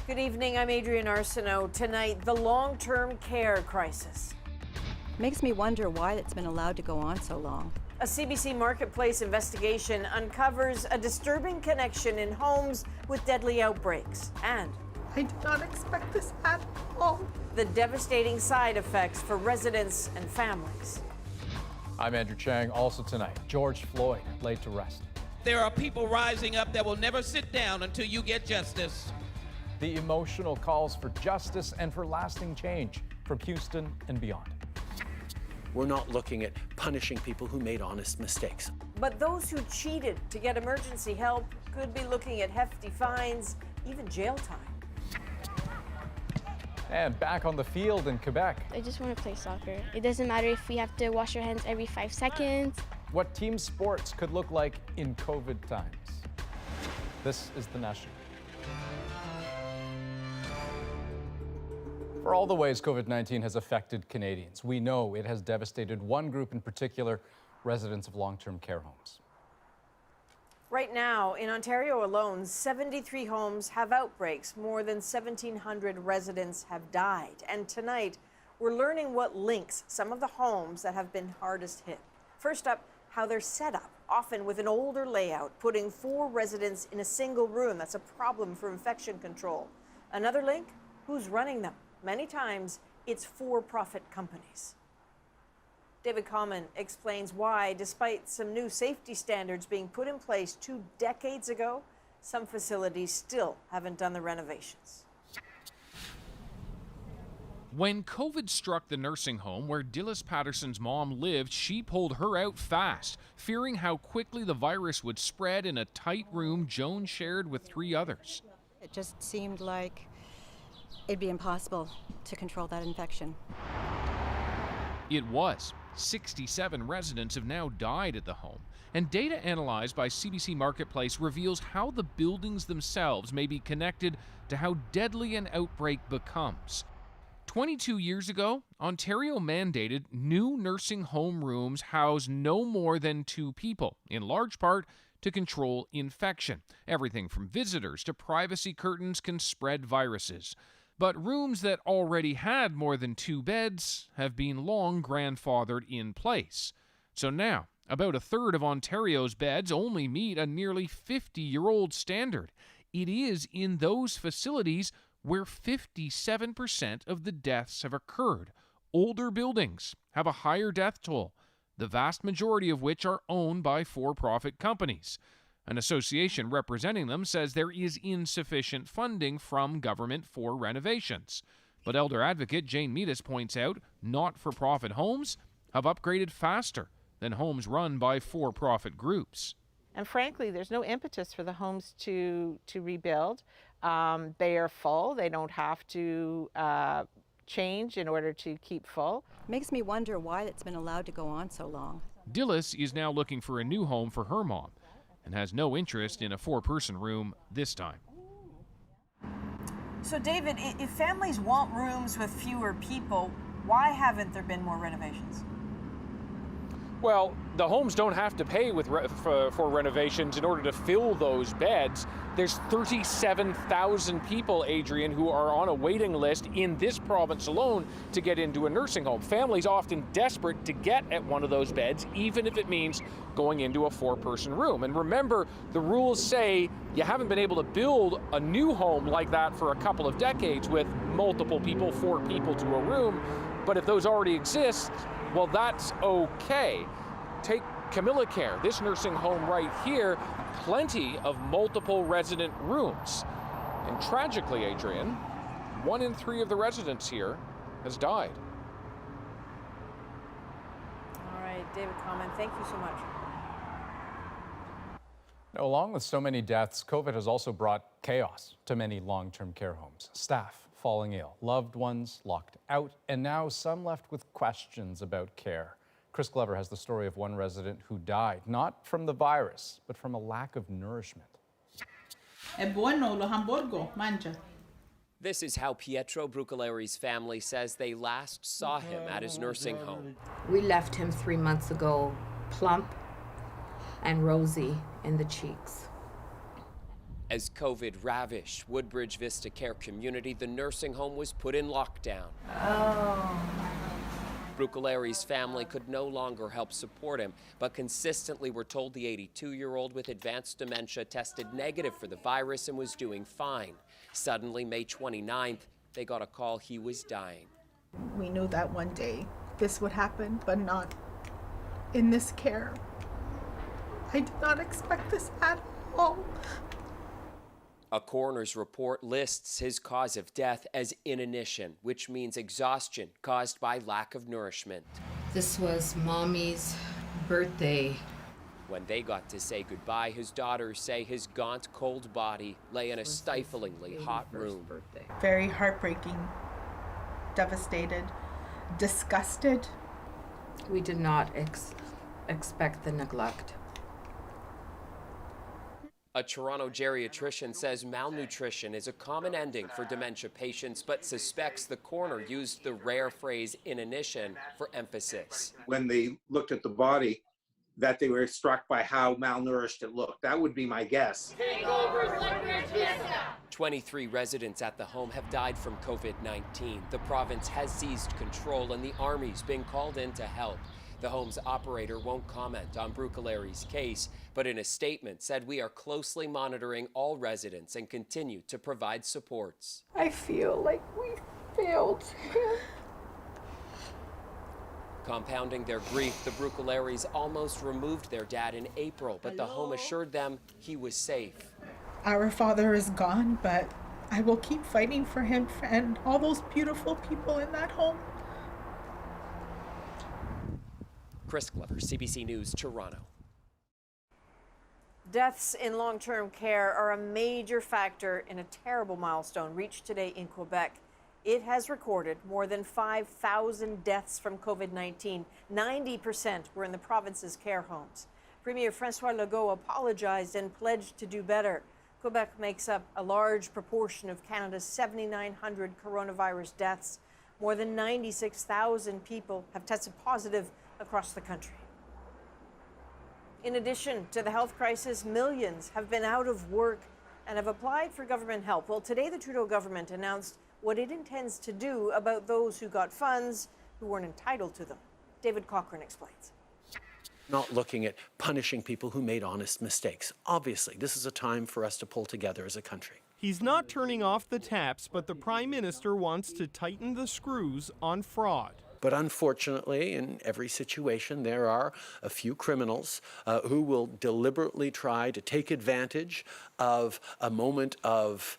Good evening, I'm Adrienne Arsenault. Tonight, the long-term care crisis. Makes me wonder why it's been allowed to go on so long. A CBC Marketplace investigation uncovers a disturbing connection in homes with deadly outbreaks. And I did not expect this at all. The devastating side effects for residents and families. I'm Andrew Chang. Also tonight, George Floyd laid to rest. There are people rising up that will never sit down until you get justice. The emotional calls for justice and for lasting change from Houston and beyond. We're not looking at punishing people who made honest mistakes. But those who cheated to get emergency help could be looking at hefty fines, even jail time. And back on the field in Quebec. I just want to play soccer. It doesn't matter if we have to wash our hands every 5 seconds. What team sports could look like in COVID times. This is The National. For all the ways COVID-19 has affected Canadians, we know it has devastated one group in particular, residents of long-term care homes. Right now, in Ontario alone, 73 homes have outbreaks. More than 1,700 residents have died. And tonight, we're learning what links some of the homes that have been hardest hit. First up, how they're set up, often with an older layout, putting 4 residents in a single room. That's a problem for infection control. Another link, who's running them? Many times, it's for-profit companies. David Common explains why, despite some new safety standards being put in place 2 decades ago, some facilities still haven't done the renovations. When COVID struck the nursing home where Dillis Patterson's mom lived, she pulled her out fast, fearing how quickly the virus would spread in a tight room Joan shared with 3 others. It just seemed like it'd be impossible to control that infection. It was. 67 residents have now died at the home, and data analyzed by CBC Marketplace reveals how the buildings themselves may be connected to how deadly an outbreak becomes. 22 years ago, Ontario mandated new nursing home rooms house no more than 2 people, in large part to control infection. Everything from visitors to privacy curtains can spread viruses. But rooms that already had more than 2 beds have been long grandfathered in place. So now, about a third of Ontario's beds only meet a nearly 50-year-old standard. It is in those facilities where 57% of the deaths have occurred. Older buildings have a higher death toll, the vast majority of which are owned by for-profit companies. An association representing them says there is insufficient funding from government for renovations. But elder advocate Jane Meadis points out not-for-profit homes have upgraded faster than homes run by for-profit groups. And frankly, there's no impetus for the homes to rebuild. They are full. They don't have to change in order to keep full. Makes me wonder why it's been allowed to go on so long. Dillis is now looking for a new home for her mom and has no interest in a 4-person room this time. So, David, if families want rooms with fewer people, why haven't there been more renovations? Well, the homes don't have to pay for renovations in order to fill those beds. There's 37,000 people, Adrian, who are on a waiting list in this province alone to get into a nursing home. Families often desperate to get at one of those beds, even if it means going into a 4-person room. And remember, the rules say you haven't been able to build a new home like that for a couple of decades with multiple people, 4 people to a room. But if those already exist, well, that's okay. Take Camilla Care, this nursing home right here, plenty of multiple resident rooms. And tragically, Adrian, 1 in 3 of the residents here has died. All right, David Common, thank you so much. Now, along with so many deaths, COVID has also brought chaos to many long-term care homes. Staff falling ill, loved ones locked out, and now some left with questions about care. Chris Glover has the story of one resident who died, not from the virus, but from a lack of nourishment. This is how Pietro Brucoleri's family says they last saw him at his nursing home. We left him 3 months ago, plump and rosy in the cheeks. As COVID ravished Woodbridge Vista Care community, the nursing home was put in lockdown. Brucolari's family could no longer help support him, but consistently were told the 82-year-old with advanced dementia tested negative for the virus and was doing fine. Suddenly, May 29th, they got a call he was dying. We knew that one day this would happen, but not in this care. I did not expect this at all. A coroner's report lists his cause of death as inanition, which means exhaustion caused by lack of nourishment. This was Mommy's birthday. When they got to say goodbye, his daughters say his gaunt, cold body lay in a stiflingly hot room. Very heartbreaking, devastated, disgusted. We did not expect the neglect. A Toronto geriatrician says malnutrition is a common ending for dementia patients, but suspects the coroner used the rare phrase inanition for emphasis. When they looked at the body, that they were struck by how malnourished it looked. That would be my guess. 23 residents at the home have died from COVID-19. The province has seized control and the army's been called in to help. The home's operator won't comment on Brucolari's case, but in a statement said, "We are closely monitoring all residents and continue to provide supports." I feel like we failed him. Compounding their grief, the Brucolaris almost removed their dad in April, but the home assured them he was safe. Our father is gone, but I will keep fighting for him and all those beautiful people in that home. Chris Glover, CBC News, Toronto. Deaths in long-term care are a major factor in a terrible milestone reached today in Quebec. It has recorded more than 5,000 deaths from COVID-19. 90% were in the province's care homes. Premier François Legault apologized and pledged to do better. Quebec makes up a large proportion of Canada's 7,900 coronavirus deaths. More than 96,000 people have tested positive across the country. In addition to the health crisis, millions have been out of work and have applied for government help. Well, today the Trudeau government announced what it intends to do about those who got funds who weren't entitled to them. David Cochrane explains. Not looking at punishing people who made honest mistakes. Obviously, this is a time for us to pull together as a country. He's not turning off the taps, but the Prime Minister wants to tighten the screws on fraud. But unfortunately, in every situation, there are a few criminals who will deliberately try to take advantage of a moment of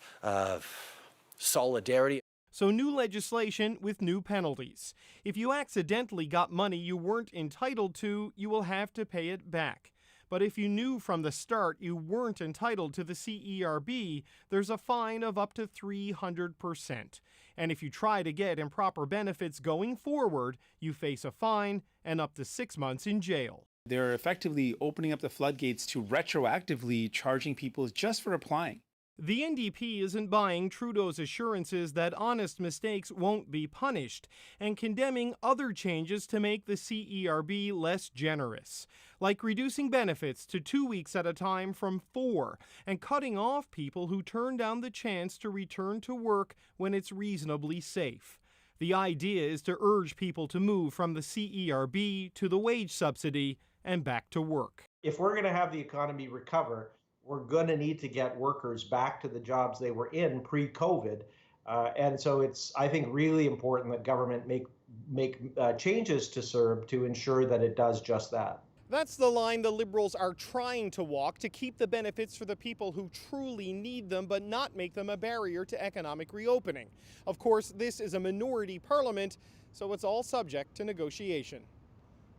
solidarity. So new legislation with new penalties. If you accidentally got money you weren't entitled to, you will have to pay it back. But if you knew from the start you weren't entitled to the CERB, there's a fine of up to 300%. And if you try to get improper benefits going forward, you face a fine and up to 6 months in jail. They're effectively opening up the floodgates to retroactively charging people just for applying. The NDP isn't buying Trudeau's assurances that honest mistakes won't be punished and condemning other changes to make the CERB less generous, like reducing benefits to 2 weeks at a time from 4 and cutting off people who turn down the chance to return to work when it's reasonably safe. The idea is to urge people to move from the CERB to the wage subsidy and back to work. If we're going to have the economy recover, we're going to need to get workers back to the jobs they were in pre-COVID. And so it's, I think, really important that government make changes to CERB to ensure that it does just that. That's the line the Liberals are trying to walk to keep the benefits for the people who truly need them, but not make them a barrier to economic reopening. Of course, this is a minority parliament, so it's all subject to negotiation.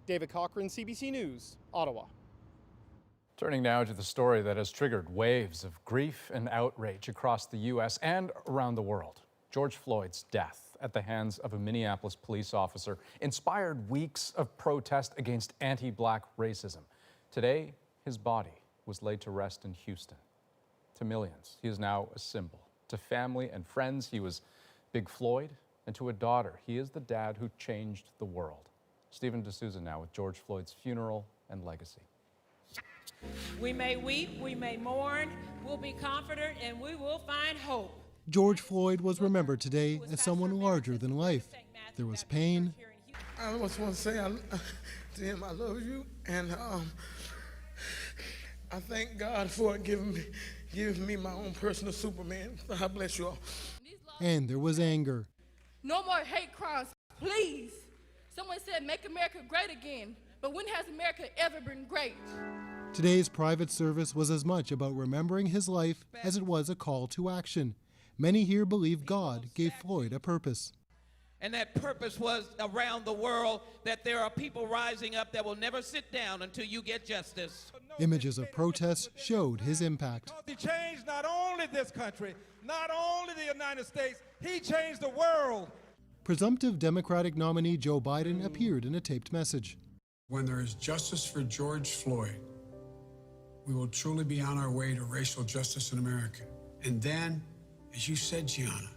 David Cochrane, CBC News, Ottawa. Turning now to the story that has triggered waves of grief and outrage across the U.S. and around the world. George Floyd's death at the hands of a Minneapolis police officer inspired weeks of protest against anti-black racism. Today, his body was laid to rest in Houston. To millions, he is now a symbol. To family and friends, he was Big Floyd, and to a daughter, he is the dad who changed the world. Stephen D'Souza now with George Floyd's funeral and legacy. We may weep, we may mourn, we'll be comforted, and we will find hope. George Floyd was remembered today as someone larger than life. There was pain. I just want to say to him, I love you, and I thank God for giving me my own personal Superman. God bless you all. And there was anger. No more hate crimes, please. Someone said, make America great again. But when has America ever been great? Today's private service was as much about remembering his life as it was a call to action. Many here believe God gave Floyd a purpose. And that purpose was around the world, that there are people rising up that will never sit down until you get justice. Images of protests showed his impact. He changed not only this country, not only the United States, he changed the world. Presumptive Democratic nominee Joe Biden appeared in a taped message. When there is justice for George Floyd, we will truly be on our way to racial justice in America. And then, as you said, Gianna,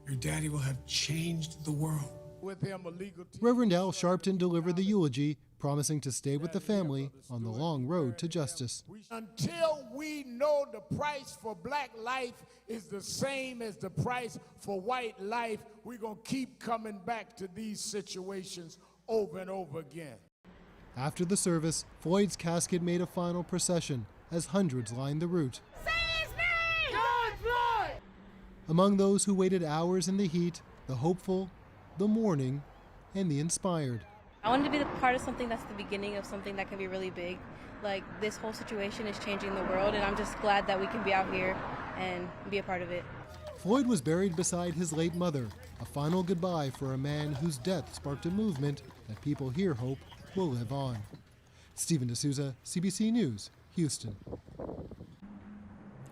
your daddy will have changed the world. With him, a legal Reverend Al Sharpton delivered the eulogy, promising to stay with the family on the long road to justice. Until we know the price for black life is the same as the price for white life, we're going to keep coming back to these situations over and over again. After the service, Floyd's casket made a final procession as hundreds lined the route. Among those who waited hours in the heat, the hopeful, the mourning, and the inspired. I wanted to be the part of something that's the beginning of something that can be really big. Like, this whole situation is changing the world, and I'm just glad that we can be out here and be a part of it. Floyd was buried beside his late mother, a final goodbye for a man whose death sparked a movement that people here hope will live on. Stephen D'Souza, CBC News, Houston.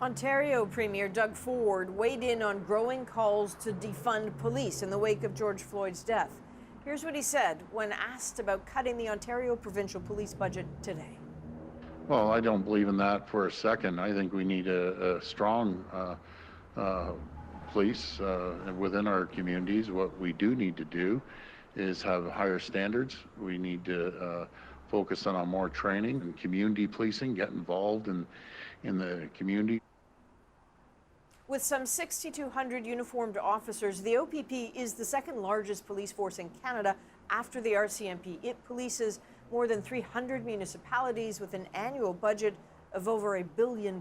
Ontario Premier Doug Ford weighed in on growing calls to defund police in the wake of George Floyd's death. Here's what he said when asked about cutting the Ontario provincial police budget today. Well, I don't believe in that for a second. I think we need a strong police within our communities. What we do need to do is have higher standards. We need to focus on more training and community policing, get involved in the community. With some 6,200 uniformed officers, the OPP is the second largest police force in Canada after the RCMP. It polices more than 300 municipalities with an annual budget of over $1 billion.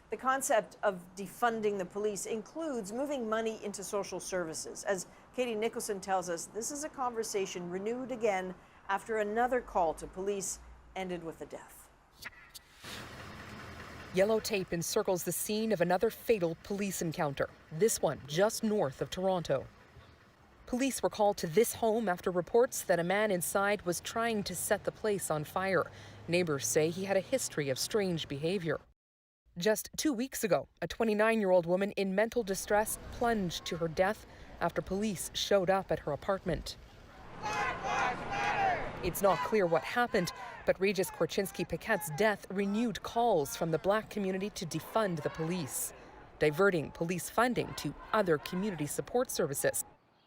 The concept of defunding the police includes moving money into social services. As Katie Nicholson tells us, this is a conversation renewed again after another call to police ended with a death. Yellow tape encircles the scene of another fatal police encounter, this one just north of Toronto. Police were called to this home after reports that a man inside was trying to set the place on fire. Neighbors say he had a history of strange behavior. Just 2 weeks ago, a 29-year-old woman in mental distress plunged to her death after police showed up at her apartment. It's not clear what happened, but Regis Korchinski-Paquette's death renewed calls from the Black community to defund the police, diverting police funding to other community support services,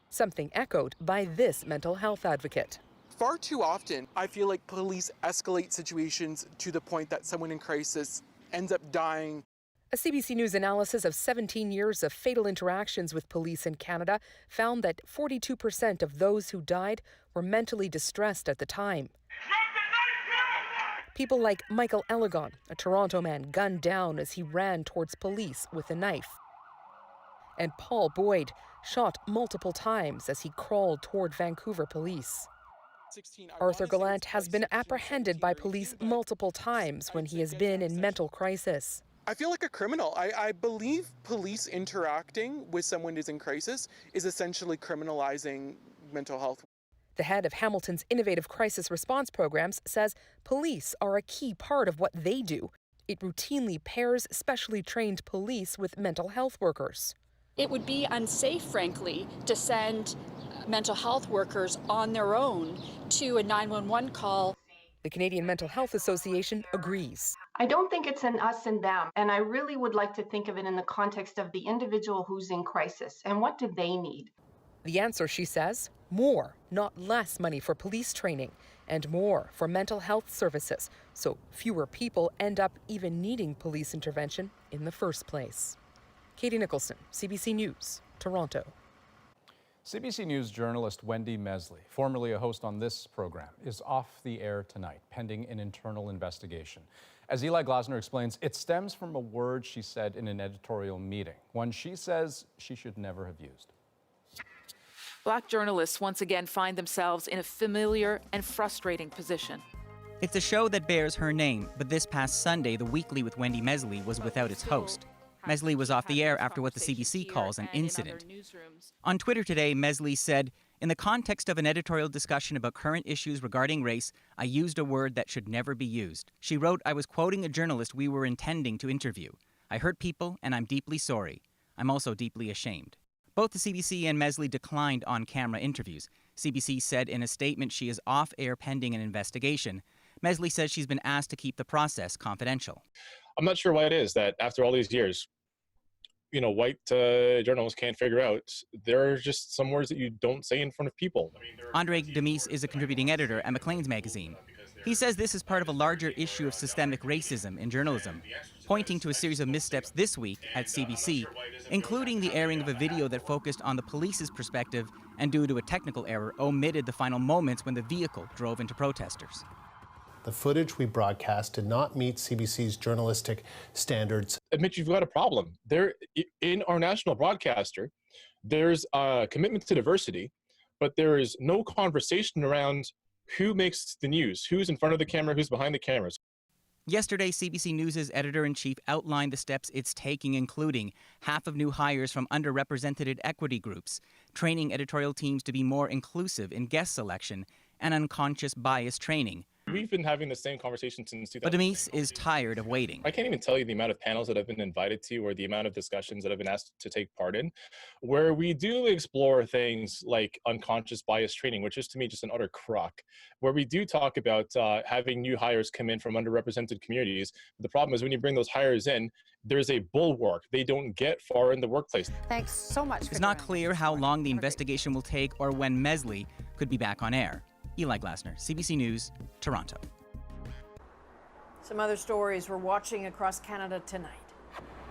something echoed by this mental health advocate. Far too often, I feel like police escalate situations to the point that someone in crisis ends up dying. A CBC News analysis of 17 years of fatal interactions with police in Canada found that 42% of those who died were mentally distressed at the time. People like Michael Ellegon, a Toronto man gunned down as he ran towards police with a knife. And Paul Boyd, shot multiple times as he crawled toward Vancouver police. Arthur Gallant has been apprehended by police multiple times when he has been in mental crisis. I feel like a criminal. I believe police interacting with someone who's in crisis is essentially criminalizing mental health. The head of Hamilton's innovative crisis response programs says police are a key part of what they do. It routinely pairs specially trained police with mental health workers. It would be unsafe, frankly, to send mental health workers on their own to a 911 call. The Canadian Mental Health Association agrees. I don't think it's an us and them, and I really would like to think of it in the context of the individual who's in crisis and what do they need. The answer, she says, more, not less money for police training, and more for mental health services, so fewer people end up even needing police intervention in the first place. Katie Nicholson, CBC News, Toronto. CBC News journalist Wendy Mesley, formerly a host on this program, is off the air tonight, pending an internal investigation. As Eli Glasner explains, it stems from a word she said in an editorial meeting, one she says she should never have used. Black journalists once again find themselves in a familiar and frustrating position. It's a show that bears her name, but this past Sunday, The Weekly with Wendy Mesley was without its host. Mesley was off the air after what the CBC calls an incident. On Twitter today, Mesley said, "In the context of an editorial discussion about current issues regarding race, I used a word that should never be used." She wrote, "I was quoting a journalist we were intending to interview. I hurt people, and I'm deeply sorry. I'm also deeply ashamed." Both the CBC and Mesley declined on-camera interviews. CBC said in a statement she is off-air pending an investigation. Mesley says she's been asked to keep the process confidential. I'm not sure why it is that after all these years, white journalists can't figure out there are just some words that you don't say in front of people. Andre Demise is a contributing editor at Maclean's magazine. He says this is part of a larger issue of systemic racism in journalism, pointing to a series of missteps this week at CBC, including the airing of a video that focused on the police's perspective and, due to a technical error, omitted the final moments when the vehicle drove into protesters. The footage we broadcast did not meet CBC's journalistic standards. Admit you've got a problem. There, in our national broadcaster, there's a commitment to diversity, but there is no conversation around who makes the news, who's in front of the camera, who's behind the cameras. Yesterday, CBC News' editor-in-chief outlined the steps it's taking, including half of new hires from underrepresented equity groups, training editorial teams to be more inclusive in guest selection, and unconscious bias training. We've been having the same conversation since 2000. But Demise is tired of waiting. I can't even tell you the amount of panels that I've been invited to or the amount of discussions that I've been asked to take part in, where we do explore things like unconscious bias training, which is to me just an utter crock, where we do talk about having new hires come in from underrepresented communities. But the problem is when you bring those hires in, there's a bulwark. They don't get far in the workplace. Thanks so much. It's not clear how long the investigation will take or when Mesley could be back on air. Eli Glasner, CBC News, Toronto. Some other stories we're watching across Canada tonight.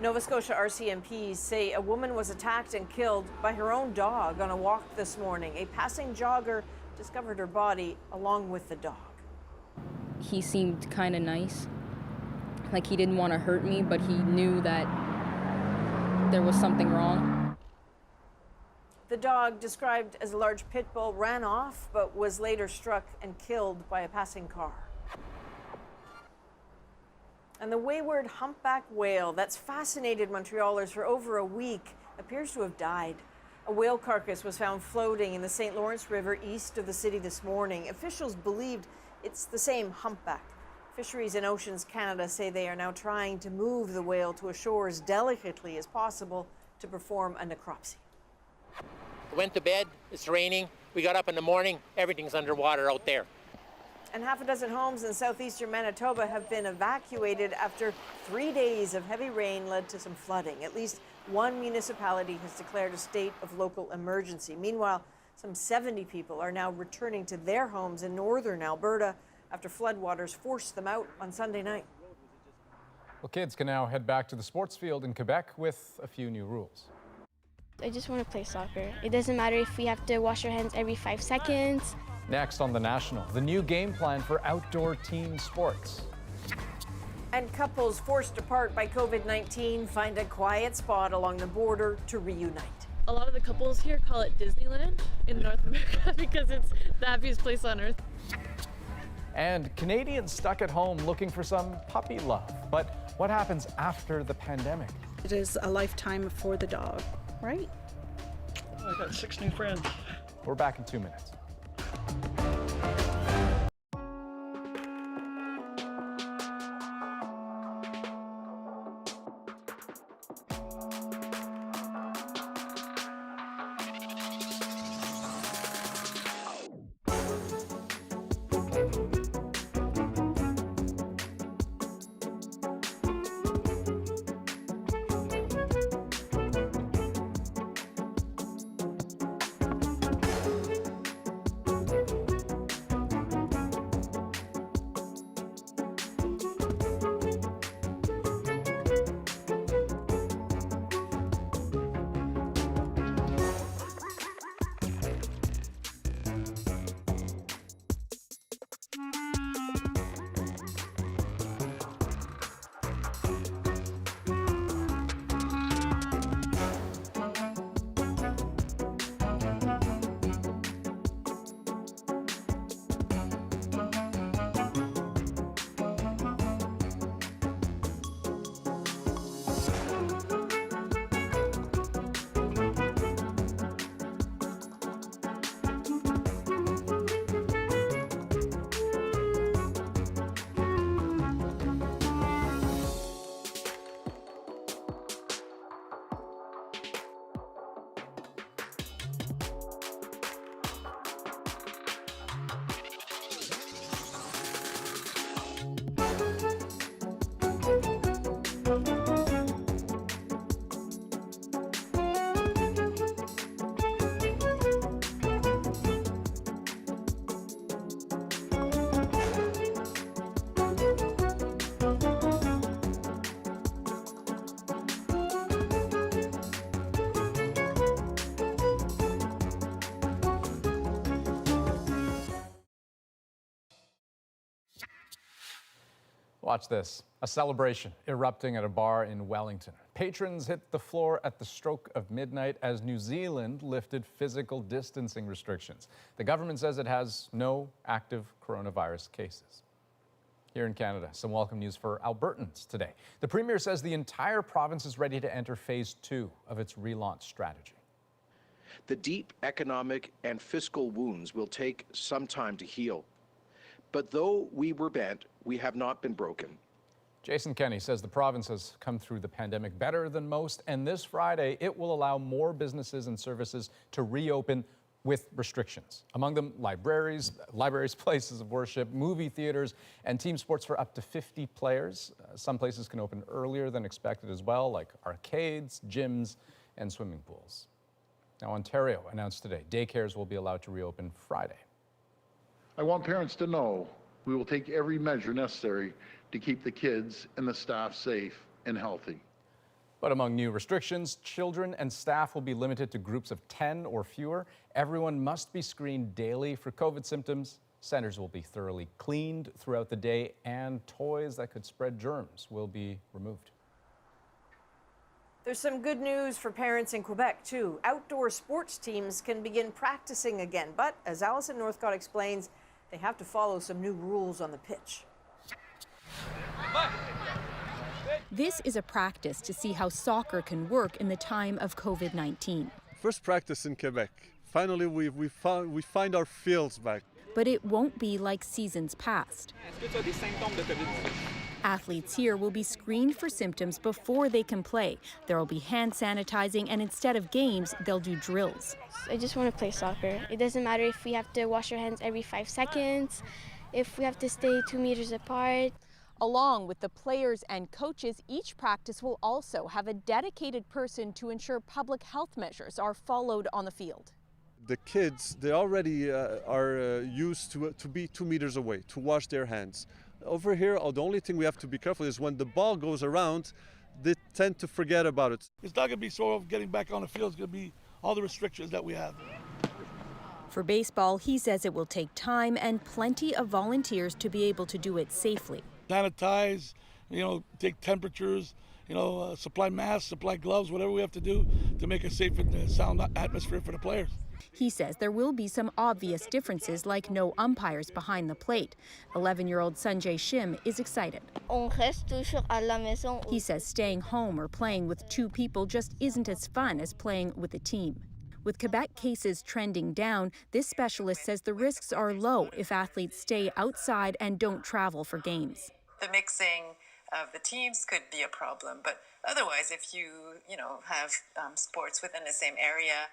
Nova Scotia RCMPs say a woman was attacked and killed by her own dog on a walk this morning. A passing jogger discovered her body along with the dog. He seemed kind of nice. Like he didn't want to hurt me, but he knew that there was something wrong. The dog, described as a large pit bull, ran off but was later struck and killed by a passing car. And the wayward humpback whale that's fascinated Montrealers for over a week appears to have died. A whale carcass was found floating in the St. Lawrence River east of the city this morning. Officials believed it's the same humpback. Fisheries and Oceans Canada say they are now trying to move the whale to a shore as delicately as possible to perform a necropsy. Went to bed, it's raining. We got up in the morning, everything's underwater out there. And half a dozen homes in southeastern Manitoba have been evacuated after 3 days of heavy rain led to some flooding. At least one municipality has declared a state of local emergency. Meanwhile, some 70 people are now returning to their homes in northern Alberta after floodwaters forced them out on Sunday night. Well, kids can now head back to the sports field in Quebec with a few new rules. I just want to play soccer. It doesn't matter if we have to wash our hands every 5 seconds. Next on The National, the new game plan for outdoor team sports. And couples forced apart by COVID-19 find a quiet spot along the border to reunite. A lot of the couples here call it Disneyland in North America because it's the happiest place on earth. And Canadians stuck at home looking for some puppy love. But what happens after the pandemic? It is a lifetime for the dog, right? I got 6 new friends. We're back in 2 minutes. Watch this. A celebration erupting at a bar in Wellington. Patrons hit the floor at the stroke of midnight as New Zealand lifted physical distancing restrictions. The government says it has no active coronavirus cases. Here in Canada, some welcome news for Albertans today. The Premier says the entire province is ready to enter phase 2 of its relaunch strategy. The deep economic and fiscal wounds will take some time to heal. But though we were bent, we have not been broken. Jason Kenney says the province has come through the pandemic better than most, and this Friday it will allow more businesses and services to reopen with restrictions. Among them, libraries, places of worship, movie theaters, and team sports for up to 50 players. Some places can open earlier than expected as well, like arcades, gyms, and swimming pools. Now, Ontario announced today daycares will be allowed to reopen Friday. I want parents to know we will take every measure necessary to keep the kids and the staff safe and healthy. But among new restrictions, children and staff will be limited to groups of 10 or fewer. Everyone must be screened daily for COVID symptoms. Centers will be thoroughly cleaned throughout the day, and toys that could spread germs will be removed. There's some good news for parents in Quebec, too. Outdoor sports teams can begin practicing again, but as Alison Northcott explains, they have to follow some new rules on the pitch. This is a practice to see how soccer can work in the time of COVID-19. First practice in Quebec. Finally, we find our fields back. But it won't be like seasons past. Athletes here will be screened for symptoms before they can play. There will be hand sanitizing, and instead of games, they'll do drills. I just want to play soccer. It doesn't matter if we have to wash our hands every 5 seconds, if we have to stay 2 meters apart. Along with the players and coaches, each practice will also have a dedicated person to ensure public health measures are followed on the field. The kids, they already are used to be 2 meters away, to wash their hands. Over here, the only thing we have to be careful is when the ball goes around, they tend to forget about it. It's not going to be sort of getting back on the field. It's going to be all the restrictions that we have. For baseball, he says it will take time and plenty of volunteers to be able to do it safely. Sanitize, take temperatures, supply masks, supply gloves, whatever we have to do to make a safe and sound atmosphere for the players. He says there will be some obvious differences, like no umpires behind the plate. 11-year-old Sanjay Shim is excited. He says staying home or playing with 2 people just isn't as fun as playing with a team. With Quebec cases trending down, this specialist says the risks are low if athletes stay outside and don't travel for games. The mixing of the teams could be a problem, but otherwise, if you have sports within the same area,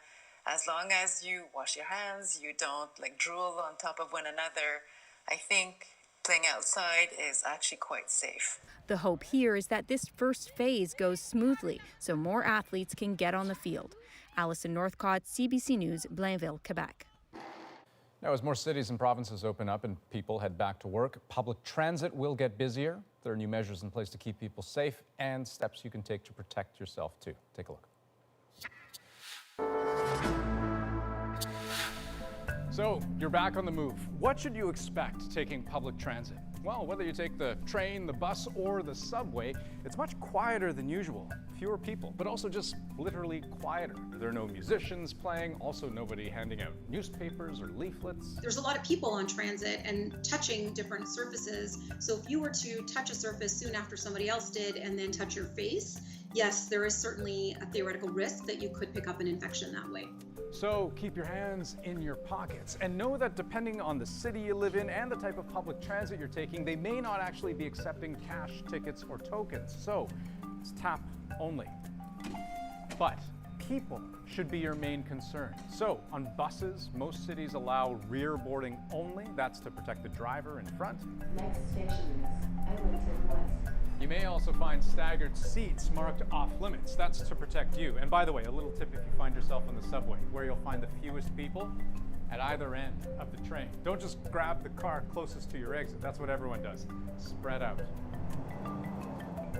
as long as you wash your hands, you don't drool on top of one another, I think playing outside is actually quite safe. The hope here is that this first phase goes smoothly so more athletes can get on the field. Alison Northcott, CBC News, Blainville, Quebec. Now, as more cities and provinces open up and people head back to work, public transit will get busier. There are new measures in place to keep people safe and steps you can take to protect yourself, too. Take a look. So, you're back on the move. What should you expect taking public transit? Well, whether you take the train, the bus, or the subway, it's much quieter than usual. Fewer people, but also just literally quieter. There are no musicians playing, also nobody handing out newspapers or leaflets. There's a lot of people on transit and touching different surfaces. So if you were to touch a surface soon after somebody else did and then touch your face, yes, there is certainly a theoretical risk that you could pick up an infection that way. So keep your hands in your pockets and know that depending on the city you live in and the type of public transit you're taking, they may not actually be accepting cash, tickets, or tokens. So it's tap only. But people should be your main concern. So on buses, most cities allow rear boarding only. That's to protect the driver in front. Next station is Eglinton West. You may also find staggered seats marked off limits. That's to protect you. And by the way, a little tip if you find yourself on the subway, where you'll find the fewest people at either end of the train. Don't just grab the car closest to your exit. That's what everyone does. Spread out.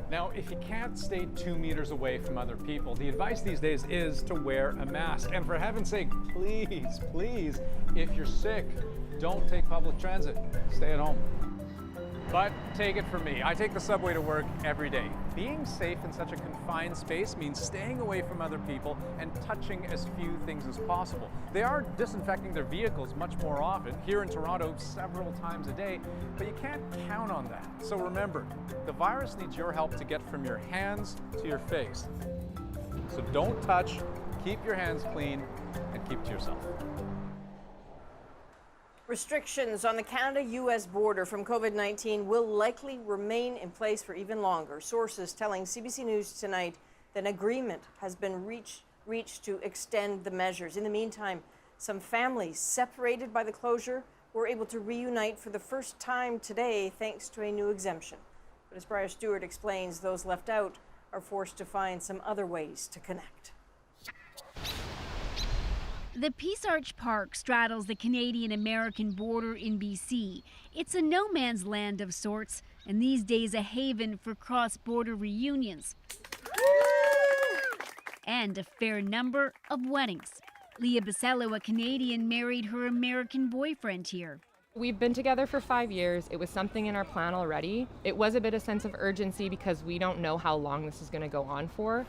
Now, if you can't stay 2 meters away from other people, the advice these days is to wear a mask. And for heaven's sake, please, please, if you're sick, don't take public transit. Stay at home. But take it from me, I take the subway to work every day. Being safe in such a confined space means staying away from other people and touching as few things as possible. They are disinfecting their vehicles much more often, here in Toronto several times a day, but you can't count on that. So remember, the virus needs your help to get from your hands to your face. So don't touch, keep your hands clean, and keep to yourself. Restrictions on the Canada-US border from COVID-19 will likely remain in place for even longer. Sources telling CBC News tonight that an agreement has been reached to extend the measures. In the meantime, some families separated by the closure were able to reunite for the first time today thanks to a new exemption. But as Briar Stewart explains, those left out are forced to find some other ways to connect. The Peace Arch Park straddles the Canadian-American border in BC. It's a no-man's land of sorts, and these days a haven for cross-border reunions. And a fair number of weddings. Leah Basello, a Canadian, married her American boyfriend here. We've been together for 5 years. It was something in our plan already. It was a bit of sense of urgency because we don't know how long this is going to go on for.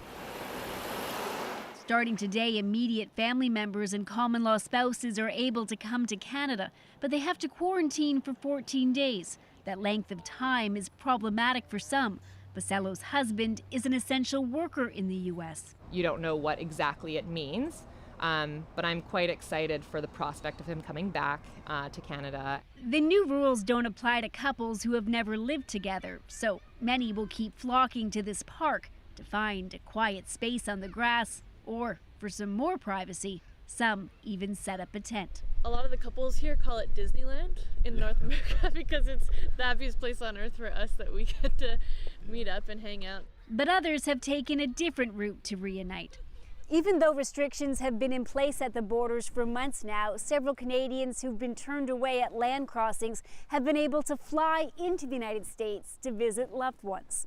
Starting today, immediate family members and common-law spouses are able to come to Canada, but they have to quarantine for 14 days. That length of time is problematic for some. Basello's husband is an essential worker in the U.S. You don't know what exactly it means, but I'm quite excited for the prospect of him coming back to Canada. The new rules don't apply to couples who have never lived together, so many will keep flocking to this park to find a quiet space on the grass, or for some more privacy, some even set up a tent. A lot of the couples here call it Disneyland in North America because it's the happiest place on earth for us that we get to meet up and hang out. But others have taken a different route to reunite. Even though restrictions have been in place at the borders for months now, several Canadians who've been turned away at land crossings have been able to fly into the United States to visit loved ones.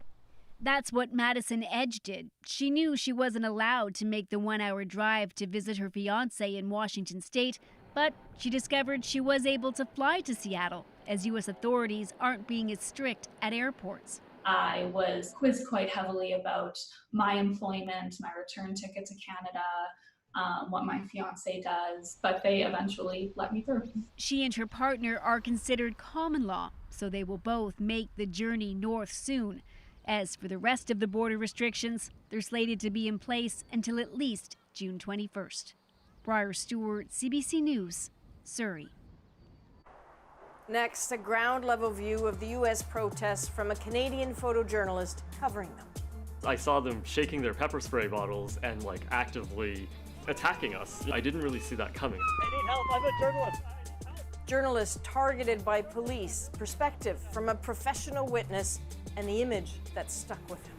That's what Madison Edge did. She knew she wasn't allowed to make the 1-hour drive to visit her fiancé in Washington State, but she discovered she was able to fly to Seattle, as U.S. authorities aren't being as strict at airports. I was quizzed quite heavily about my employment, my return ticket to Canada, what my fiancé does, but they eventually let me through. She and her partner are considered common law, so they will both make the journey north soon. As for the rest of the border restrictions, they're slated to be in place until at least June 21st. Briar Stewart, CBC News, Surrey. Next, a ground-level view of the U.S. protests from a Canadian photojournalist covering them. I saw them shaking their pepper spray bottles and actively attacking us. I didn't really see that coming. I need help, I'm a journalist. Journalists targeted by police, perspective from a professional witness, and the image that stuck with him.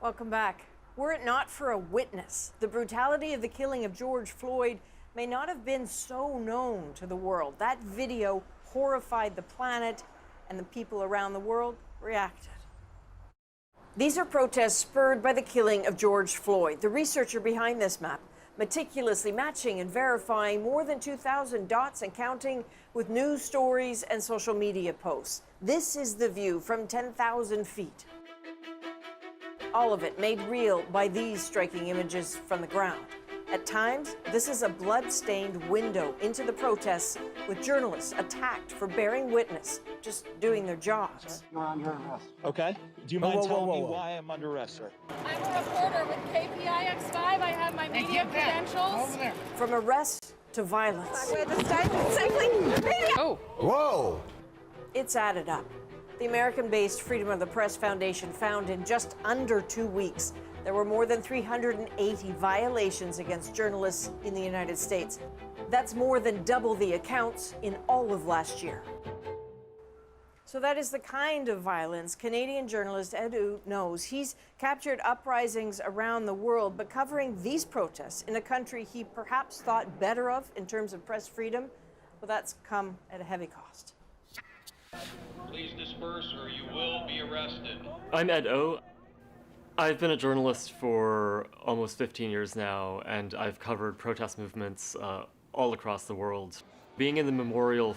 Welcome back. Were it not for a witness, the brutality of the killing of George Floyd may not have been so known to the world. That video horrified the planet, and the people around the world reacted. These are protests spurred by the killing of George Floyd. The researcher behind this map, meticulously matching and verifying more than 2,000 dots and counting with news stories and social media posts. This is the view from 10,000 feet. All of it made real by these striking images from the ground. At times, this is a blood-stained window into the protests, with journalists attacked for bearing witness, just doing their jobs. You're under arrest. Okay. Do you mind telling me why I'm under arrest, sir? I'm a reporter with KPIX5. I have my media credentials. From arrest to violence. Oh. Whoa! It's added up. The American-based Freedom of the Press Foundation found in just under 2 weeks, there were more than 380 violations against journalists in the United States. That's more than double the accounts in all of last year. So that is the kind of violence Canadian journalist Ed Wu knows. He's captured uprisings around the world, but covering these protests in a country he perhaps thought better of in terms of press freedom, well, that's come at a heavy cost. Please disperse or you will be arrested. I'm Ed O. I've been a journalist for almost 15 years now, and I've covered protest movements all across the world. Being in the memorial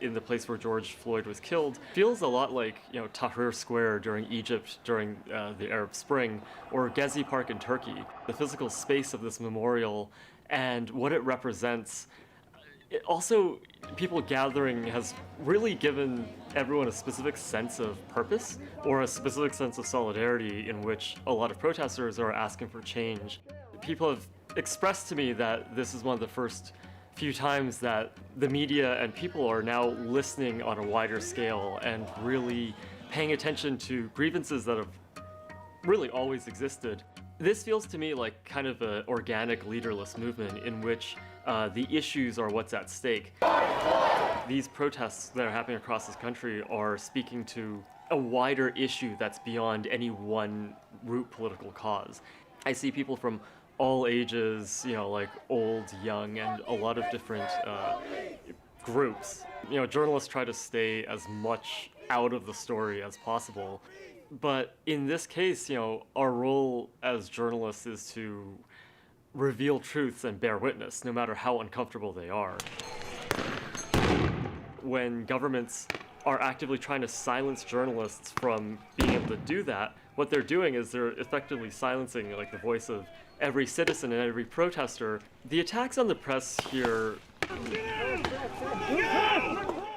in the place where George Floyd was killed feels a lot like, Tahrir Square during Egypt during the Arab Spring, or Gezi Park in Turkey. The physical space of this memorial and what it represents. Also, people gathering has really given everyone a specific sense of purpose or a specific sense of solidarity in which a lot of protesters are asking for change. People have expressed to me that this is one of the first few times that the media and people are now listening on a wider scale and really paying attention to grievances that have really always existed. This feels to me like kind of an organic, leaderless movement in which the issues are what's at stake. These protests that are happening across this country are speaking to a wider issue that's beyond any one root political cause. I see people from all ages, like old, young, and a lot of different groups. Journalists try to stay as much out of the story as possible. But in this case, our role as journalists is to reveal truths and bear witness, no matter how uncomfortable they are. When governments are actively trying to silence journalists from being able to do that, what they're doing is they're effectively silencing the voice of every citizen and every protester. The attacks on the press here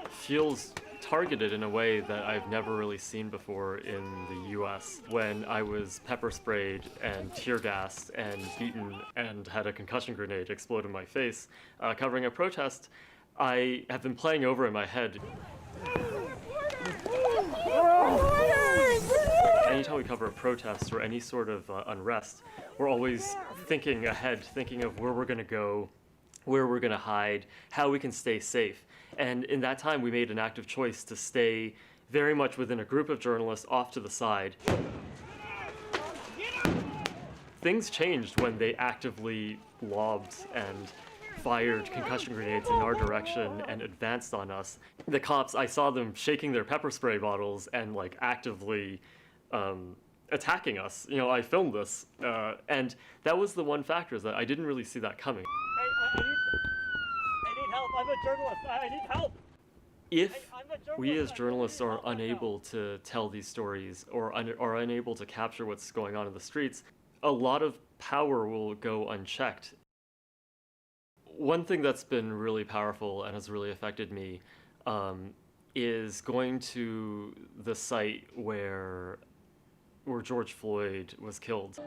feels targeted in a way that I've never really seen before in the US. When I was pepper sprayed and tear gassed and beaten and had a concussion grenade explode in my face, covering a protest, I have been playing over in my head. Anytime we cover a protest or any sort of unrest, we're always thinking ahead, thinking of where we're going to go, where we're going to hide, how we can stay safe. And in that time, we made an active choice to stay very much within a group of journalists off to the side. Things changed when they actively lobbed and fired concussion grenades in our direction and advanced on us. The cops, I saw them shaking their pepper spray bottles and actively attacking us. I filmed this, and that was the one factor, is that I didn't really see that coming. I need help. I'm a journalist. I need help. If we as journalists are unable to tell these stories or are unable to capture what's going on in the streets, a lot of power will go unchecked. One thing that's been really powerful and has really affected me is going to the site where George Floyd was killed.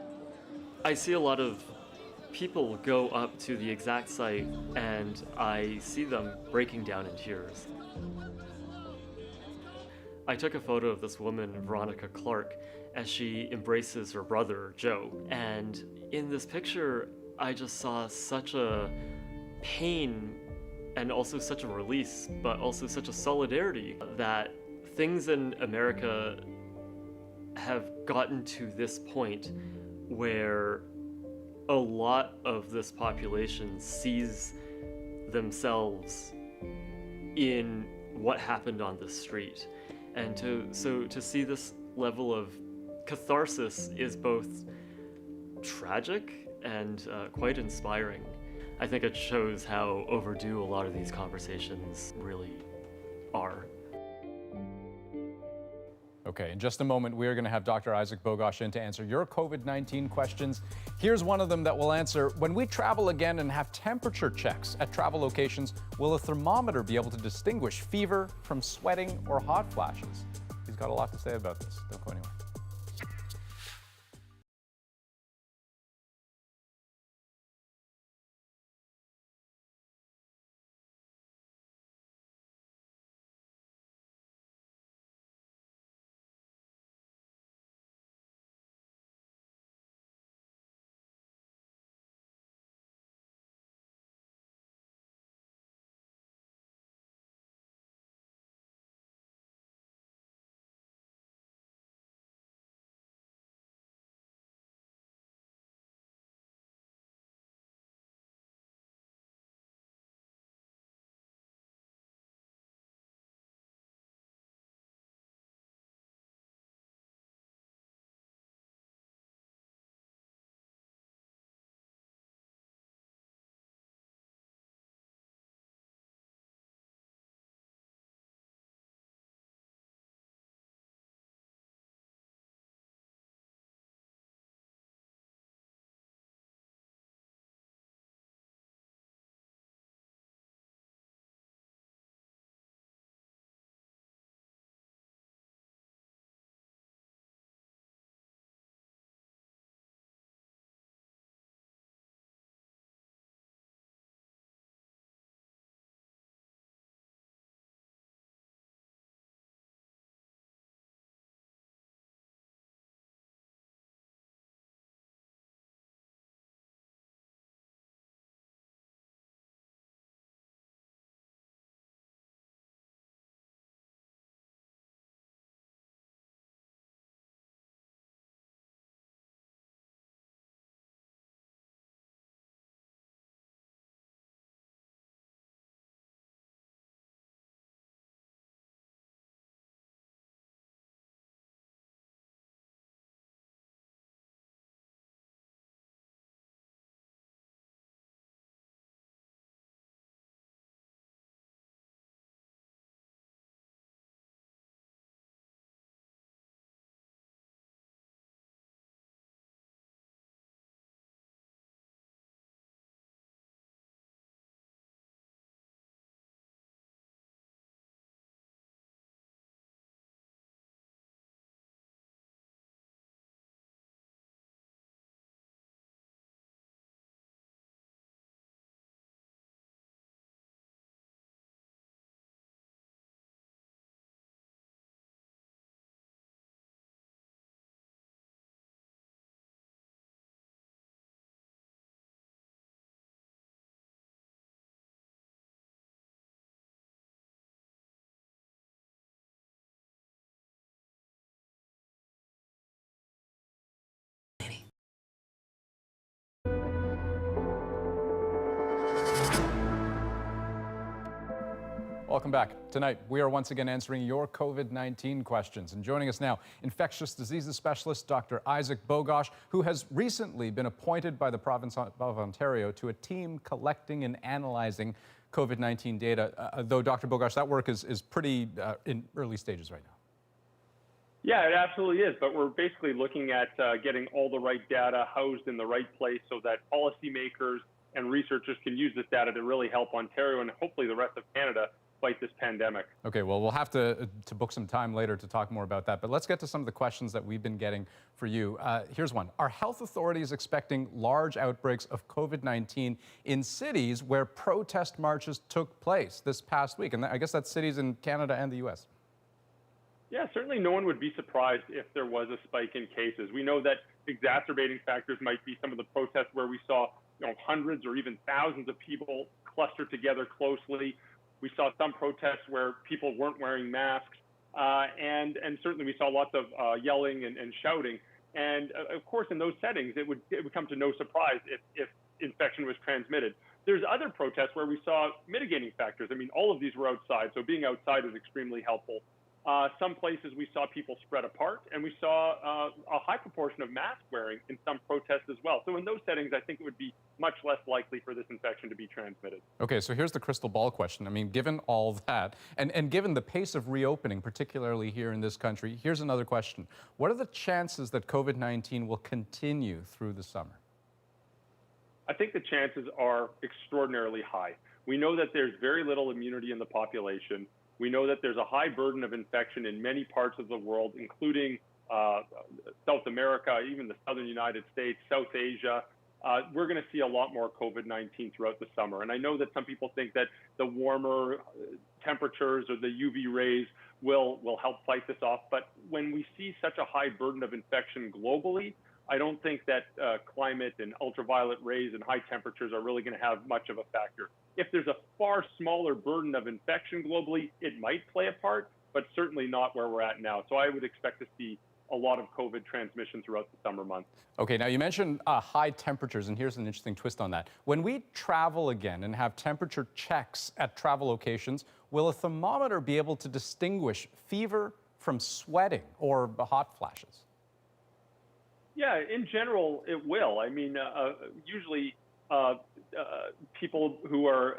I see a lot of people go up to the exact site and I see them breaking down in tears. I took a photo of this woman, Veronica Clark, as she embraces her brother, Joe. And in this picture, I just saw such a pain and also such a release, but also such a solidarity that things in America have gotten to this point where a lot of this population sees themselves in what happened on the street. And to see this level of catharsis is both tragic and quite inspiring. I think it shows how overdue a lot of these conversations really are. Okay, in just a moment, we are going to have Dr. Isaac Bogosh in to answer your COVID-19 questions. Here's one of them that we'll answer. When we travel again and have temperature checks at travel locations, will a thermometer be able to distinguish fever from sweating or hot flashes? He's got a lot to say about this. Don't go anywhere. Welcome back. Tonight, we are once again answering your COVID-19 questions. And joining us now, infectious diseases specialist Dr. Isaac Bogosh, who has recently been appointed by the province of Ontario to a team collecting and analyzing COVID-19 data. Though, Dr. Bogosh, that work is pretty in early stages right now. Yeah, it absolutely is. But we're basically looking at getting all the right data housed in the right place so that policymakers and researchers can use this data to really help Ontario and hopefully the rest of Canada fight this pandemic. Okay, well, we'll have to book some time later to talk more about that. But let's get to some of the questions that we've been getting for you. Here's one. Are health authorities expecting large outbreaks of COVID-19 in cities where protest marches took place this past week? And I guess that's cities in Canada and the U.S. Yeah, certainly no one would be surprised if there was a spike in cases. We know that exacerbating factors might be some of the protests where we saw hundreds or even thousands of people clustered together closely. We saw some protests where people weren't wearing masks. and certainly we saw lots of yelling and shouting. And of course, in those settings, it would come to no surprise if infection was transmitted. There's other protests where we saw mitigating factors. I mean, all of these were outside, so being outside is extremely helpful. Some places we saw people spread apart, and we saw a high proportion of mask wearing in some protests as well. So in those settings, I think it would be much less likely for this infection to be transmitted. Okay, so here's the crystal ball question. I mean, given all that, and given the pace of reopening, particularly here in this country, here's another question. What are the chances that COVID-19 will continue through the summer? I think the chances are extraordinarily high. We know that there's very little immunity in the population. We know that there's a high burden of infection in many parts of the world, including South America, even the southern United States, South Asia. We're going to see a lot more COVID-19 throughout the summer. And I know that some people think that the warmer temperatures or the UV rays will help fight this off. But when we see such a high burden of infection globally, I don't think that climate and ultraviolet rays and high temperatures are really going to have much of a factor. If there's a far smaller burden of infection globally, it might play a part, but certainly not where we're at now. So I would expect to see a lot of COVID transmission throughout the summer months. Okay, now you mentioned high temperatures, and here's an interesting twist on that. When we travel again and have temperature checks at travel locations, will a thermometer be able to distinguish fever from sweating or hot flashes? Yeah, in general, it will. I mean, usually people who are,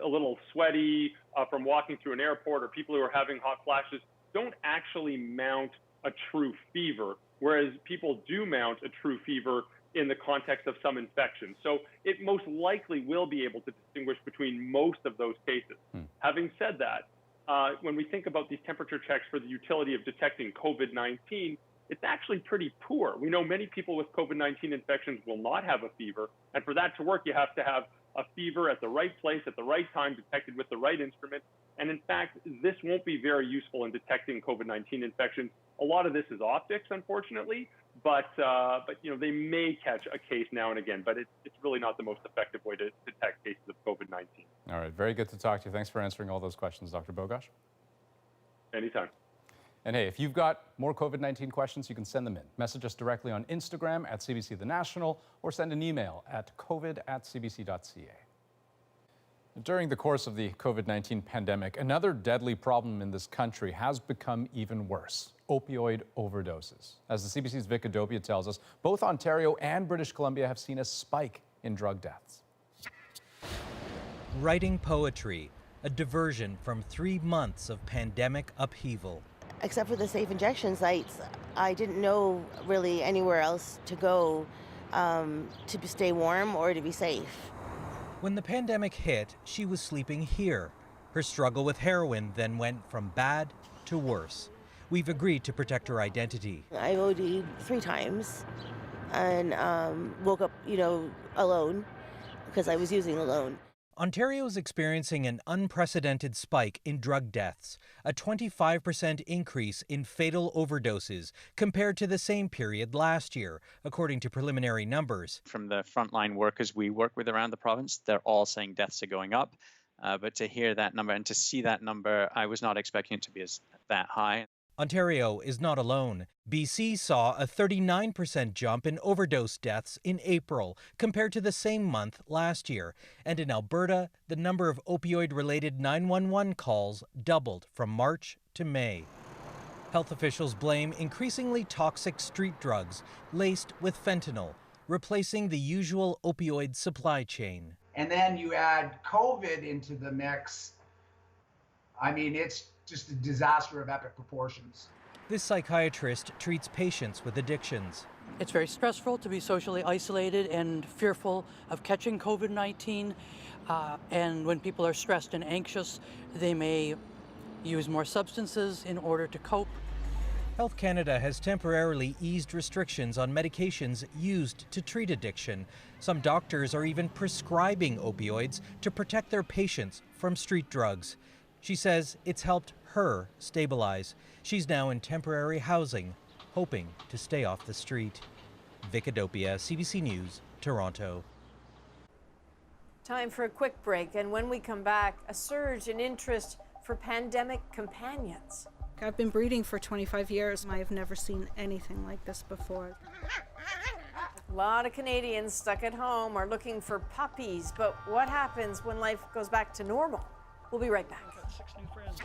a little sweaty from walking through an airport, or people who are having hot flashes, don't actually mount a true fever, whereas people do mount a true fever in the context of some infection. So it most likely will be able to distinguish between most of those cases. Having said that, when we think about these temperature checks for the utility of detecting COVID-19, it's actually pretty poor. We know many people with COVID-19 infections will not have a fever. And for that to work, you have to have a fever at the right place, at the right time, detected with the right instrument. And in fact, this won't be very useful in detecting COVID-19 infections. A lot of this is optics, unfortunately, but they may catch a case now and again, but it's really not the most effective way to detect cases of COVID-19. All right, very good to talk to you. Thanks for answering all those questions, Dr. Bogosh. Anytime. And hey, if you've got more COVID-19 questions, you can send them in. Message us directly on Instagram at CBC The National, or send an email at covid@cbc.ca. During the course of the COVID-19 pandemic, another deadly problem in this country has become even worse: opioid overdoses. As the CBC's Vic Adopia tells us, both Ontario and British Columbia have seen a spike in drug deaths. Writing poetry, a diversion from 3 months of pandemic upheaval. Except for the safe injection sites, I didn't know really anywhere else to go to stay warm or to be safe. When the pandemic hit, she was sleeping here. Her struggle with heroin then went from bad to worse. We've agreed to protect her identity. I OD'd 3 times and woke up, alone because I was using alone. Ontario is experiencing an unprecedented spike in drug deaths, a 25% increase in fatal overdoses compared to the same period last year, according to preliminary numbers. From the frontline workers we work with around the province, they're all saying deaths are going up. But to hear that number and to see that number, I was not expecting it to be that high. Ontario is not alone. BC saw a 39% jump in overdose deaths in April compared to the same month last year. And in Alberta, the number of opioid-related 911 calls doubled from March to May. Health officials blame increasingly toxic street drugs laced with fentanyl, replacing the usual opioid supply chain. And then you add COVID into the mix. I mean, it's just a disaster of epic proportions. This psychiatrist treats patients with addictions. It's very stressful to be socially isolated and fearful of catching COVID-19. And when people are stressed and anxious, they may use more substances in order to cope. Health Canada has temporarily eased restrictions on medications used to treat addiction. Some doctors are even prescribing opioids to protect their patients from street drugs. She says it's helped her stabilize. She's now in temporary housing, hoping to stay off the street. Vic Adopia, CBC News, Toronto. Time for a quick break, and when we come back, a surge in interest for pandemic companions. I've been breeding for 25 years. I've never seen anything like this before. A lot of Canadians stuck at home are looking for puppies, but what happens when life goes back to normal? We'll be right back. I've got 6 new friends.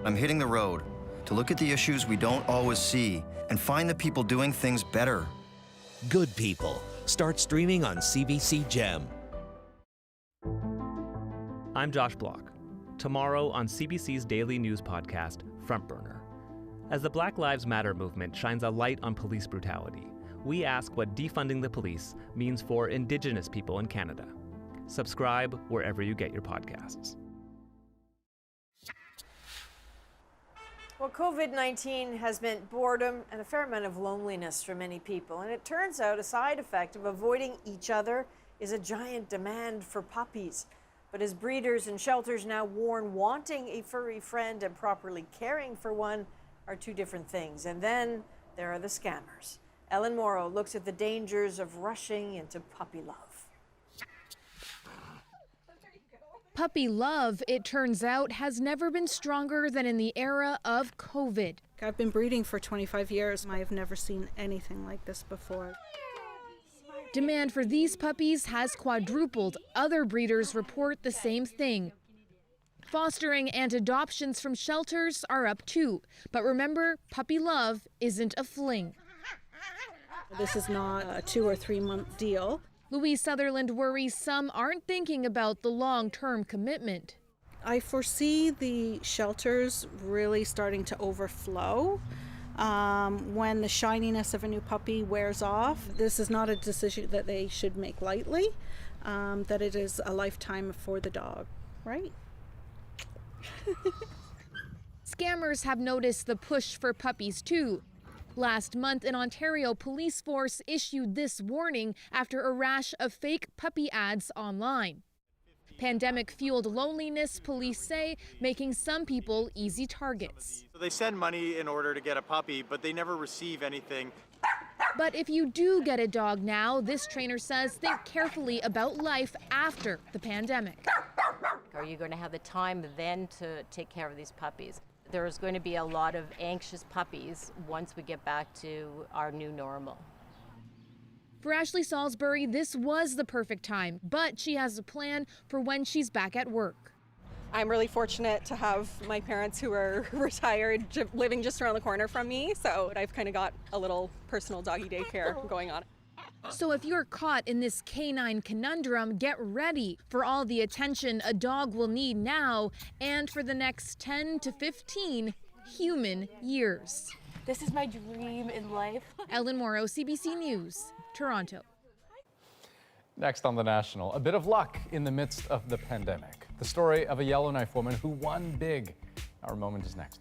I'm hitting the road to look at the issues we don't always see and find the people doing things better. Good People. Start streaming on CBC Gem. I'm Josh Block. Tomorrow on CBC's daily news podcast, Front Burner. As the Black Lives Matter movement shines a light on police brutality, we ask what defunding the police means for Indigenous people in Canada. Subscribe wherever you get your podcasts. Well, COVID-19 has meant boredom and a fair amount of loneliness for many people. And it turns out a side effect of avoiding each other is a giant demand for puppies. But as breeders and shelters now warn, wanting a furry friend and properly caring for one are two different things. And then there are the scammers. Ellen Morrow looks at the dangers of rushing into puppy love. Puppy love, it turns out, has never been stronger than in the era of COVID. I've been breeding for 25 years. I've never seen anything like this before. Demand for these puppies has quadrupled. Other breeders report the same thing. Fostering and adoptions from shelters are up too. But remember, puppy love isn't a fling. This is not a 2 or 3 month deal. Louise Sutherland worries some aren't thinking about the long-term commitment. I foresee the shelters really starting to overflow when the shininess of a new puppy wears off. This is not a decision that they should make lightly, that it is a lifetime for the dog, right? Scammers have noticed the push for puppies too. Last month, an Ontario police force issued this warning after a rash of fake puppy ads online. Pandemic-fueled loneliness, police say, making some people easy targets. So they send money in order to get a puppy, but they never receive anything. But if you do get a dog now, this trainer says think carefully about life after the pandemic. Are you going to have the time then to take care of these puppies? There's going to be a lot of anxious puppies once we get back to our new normal. For Ashley Salisbury, this was the perfect time, but she has a plan for when she's back at work. I'm really fortunate to have my parents who are retired living just around the corner from me, so I've kind of got a little personal doggy daycare going on. So if you're caught in this canine conundrum, get ready for all the attention a dog will need now and for the next 10 to 15 human years. This is my dream in life. Ellen Morrow, CBC News, Toronto. Next on The National, a bit of luck in the midst of the pandemic. The story of a Yellowknife woman who won big. Our moment is next.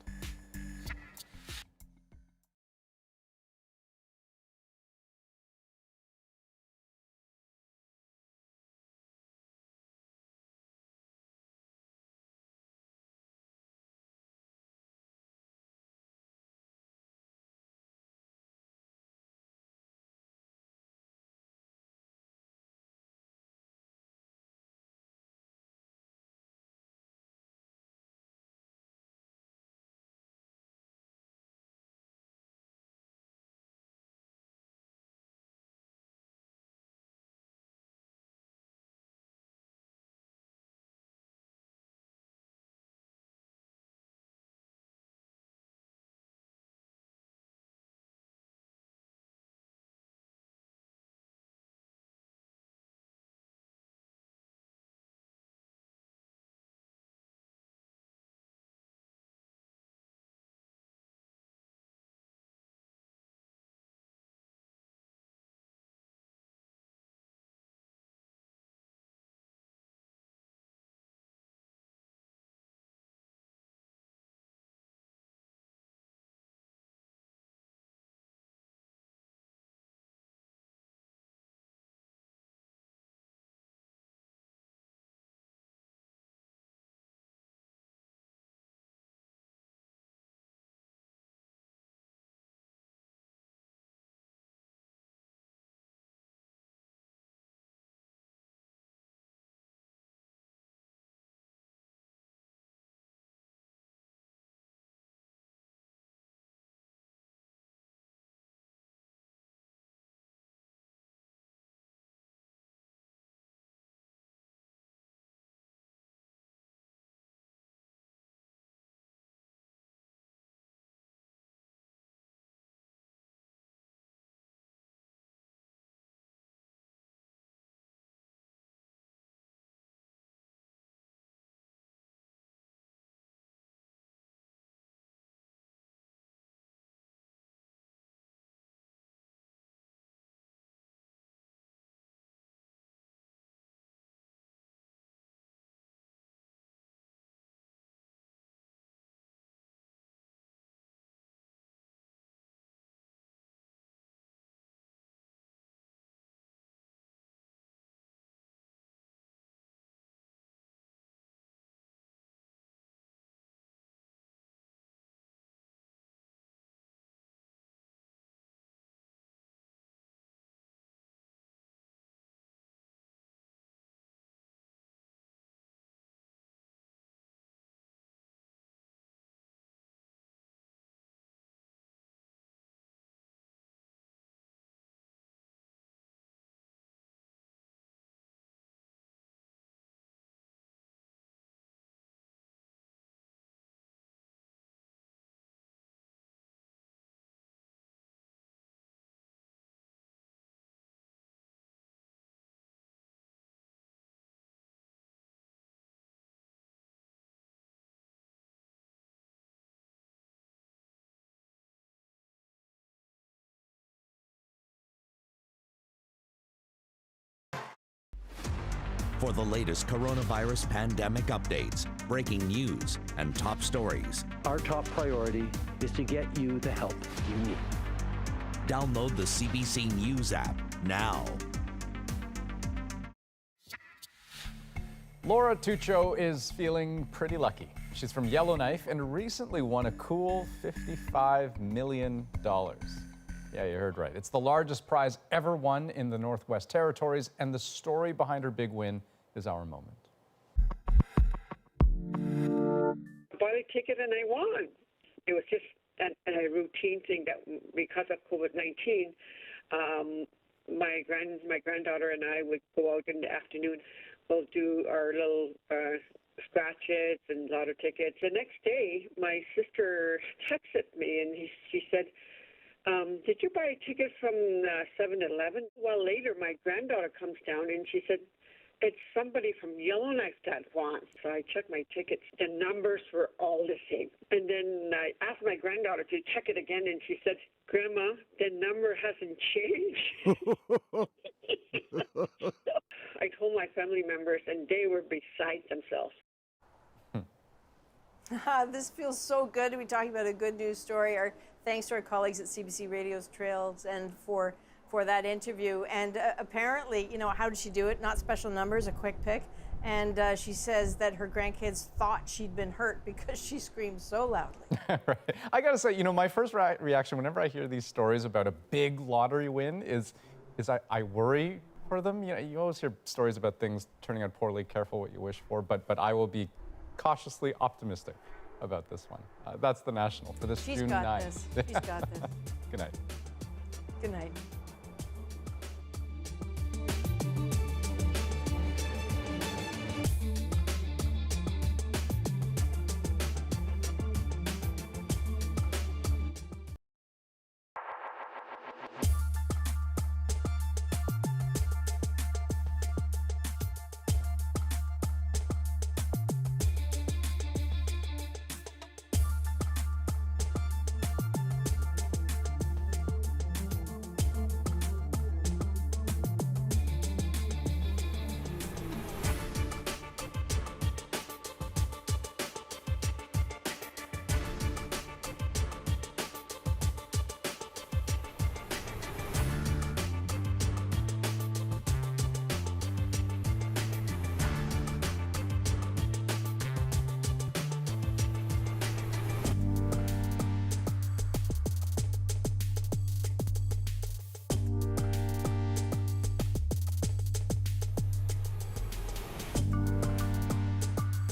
For the latest coronavirus pandemic updates, breaking news, and top stories, our top priority is to get you the help you need. Download the CBC News app now. Laura Tucho is feeling pretty lucky. She's from Yellowknife and recently won a cool $55 million. Yeah, you heard right. It's the largest prize ever won in the Northwest Territories, and the story behind her big win is our moment. I bought a ticket and I won. It was just a routine thing that because of COVID-19, my granddaughter and I would go out in the afternoon. We'll do our little scratches and lotto tickets. The next day, my sister texted me and she said, did you buy a ticket from 7-Eleven? Well, later my granddaughter comes down and she said, it's somebody from Yellowknife that won. So I checked my tickets. The numbers were all the same. And then I asked my granddaughter to check it again and she said, Grandma, the number hasn't changed. I told my family members and they were beside themselves. This feels so good to be talking about a good news story. Our thanks to our colleagues at CBC Radio's Trails and for that interview. And apparently, you know, how did she do it? Not special numbers, a quick pick. And she says that her grandkids thought she'd been hurt because she screamed so loudly. Right. I gotta say, you know, my first reaction whenever I hear these stories about a big lottery win is I worry for them. You know, you always hear stories about things turning out poorly. Careful what you wish for, but I will be cautiously optimistic about this one. That's the National for this June 9th. She's got this. Good night. Good night.